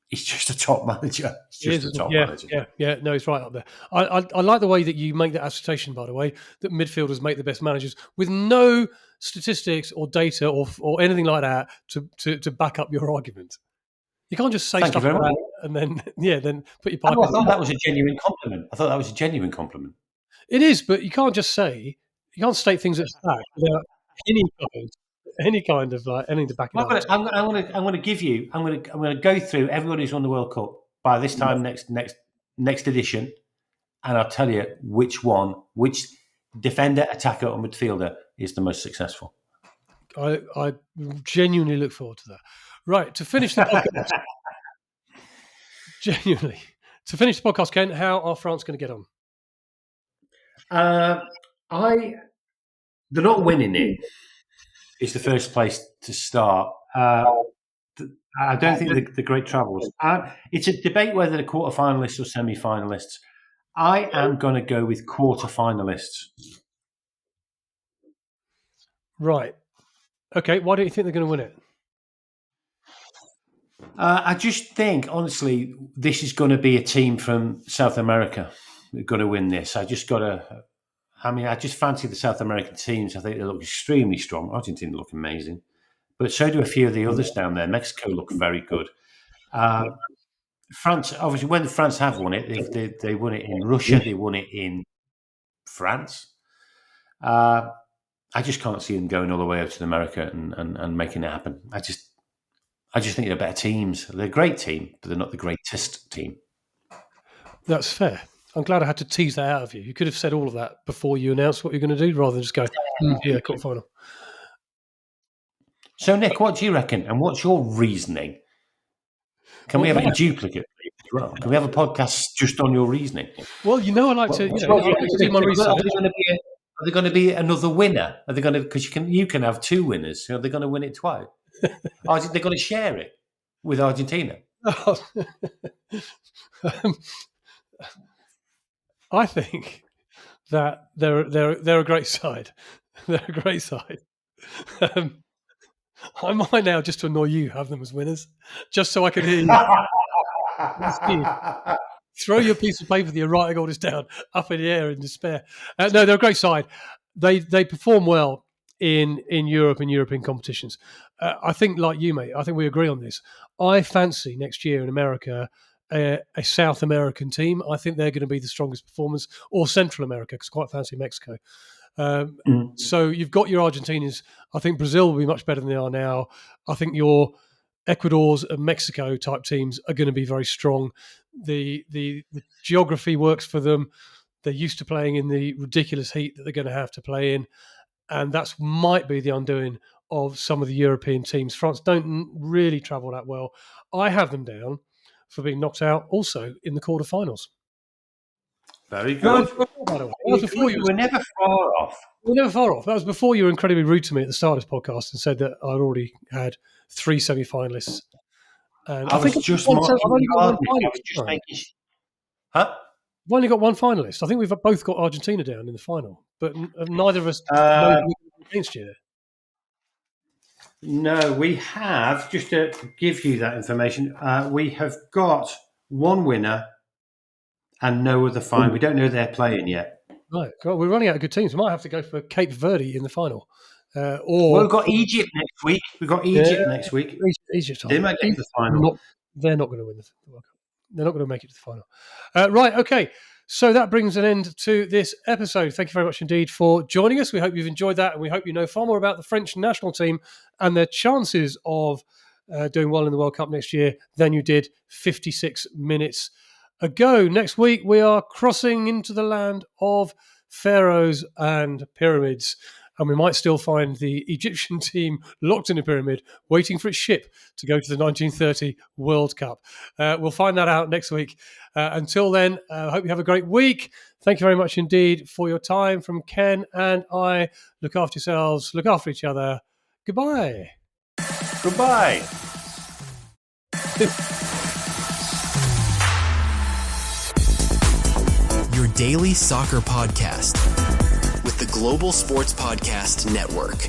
C: He's just a top manager. Manager.
B: Yeah. No, he's right up there. I like the way that you make that assertion, by the way, that midfielders make the best managers with no statistics or data or anything like that to back up your argument. You can't just say stuff like that and then put your pipe in.
C: I thought that was a genuine compliment. It
B: is, but you can't just say, you can't state things as fact without any kind of like anything to back it up.
C: I'm going to go through everybody who's won the World Cup by this time next edition, and I'll tell you which defender, attacker, or midfielder is the most successful.
B: I genuinely look forward to that. Right, to finish the podcast, genuinely, to finish the podcast, Ken, how are France going to get
C: on? They're not winning it. It's the first place to start. I don't think the great travels. It's a debate whether they're quarter-finalists or semi-finalists. I am going to go with quarter-finalists.
B: Right. Okay, why don't you think they're going to win it?
C: I just think, honestly, this is going to be a team from South America that's going to win this. I just fancy the South American teams. I think they look extremely strong. Argentina look amazing. But so do a few of the others down there. Mexico look very good. France, obviously, when France have won it, they won it in Russia. They won it in France. I just can't see them going all the way out to America and making it happen. I just think they're better teams. They're a great team, but they're not the greatest team.
B: That's fair. I'm glad I had to tease that out of you. You could have said all of that before you announced what you're going to do, rather than just go, quarterfinal.
C: So, Nick, what do you reckon? And what's your reasoning? Can we have a duplicate as well? Can we have a podcast just on your reasoning?
B: Well, I like to do my research.
C: Are there going to be another winner? Are they going to? Because you can have two winners. Are they going to win it twice? Are they going to share it with Argentina?
B: I think that they're a great side. They're a great side. I might now, just to annoy you, have them as winners, just so I can hear you. Throw your piece of paper that you're writing all this down up in the air in despair. No, they're a great side. They perform well in Europe and European competitions. I think, like you, mate, I think we agree on this. I fancy next year in America a South American team. I think they're going to be the strongest performers, or Central America, because I quite fancy Mexico. So you've got your Argentinians. I think Brazil will be much better than they are now. I think your Ecuador's and Mexico type teams are going to be very strong. The geography works for them. They're used to playing in the ridiculous heat that they're going to have to play in, and that's might be the undoing of some of the European teams. France don't really travel that well. I have them down for being knocked out also in the quarterfinals.
C: Very good.
B: By the way. That was before you
C: were never far off.
B: We were never far off. That was before you were incredibly rude to me at the start of this podcast and said that I'd already had 3 semi-finalists. And
C: I was just
B: I've only got one finalist.
C: Huh?
B: I've only got one finalist. I think we've both got Argentina down in the final, but neither of us know who we're against you.
C: No, we have, just to give you that information, we have got one winner and no other final. We don't know they're playing yet.
B: Right. God, we're running out of good teams. We might have to go for Cape Verde in the final. Or
C: we've got Egypt next week. We've got Egypt next week.
B: Egypt.
C: They might get to the final.
B: They're not going to win the World Cup. They're not going to make it to the final. Right. Okay. So that brings an end to this episode. Thank you very much indeed for joining us. We hope you've enjoyed that, and we hope you know far more about the French national team and their chances of doing well in the World Cup next year than you did 56 minutes ago. Next week, we are crossing into the land of pharaohs and pyramids, and we might still find the Egyptian team locked in a pyramid waiting for its ship to go to the 1930 World Cup. We'll find that out next week. Until then, I hope you have a great week. Thank you very much indeed for your time. From Ken and I, look after yourselves, look after each other. Goodbye.
C: Goodbye.
A: Your daily soccer podcast with the Global Sports Podcast Network.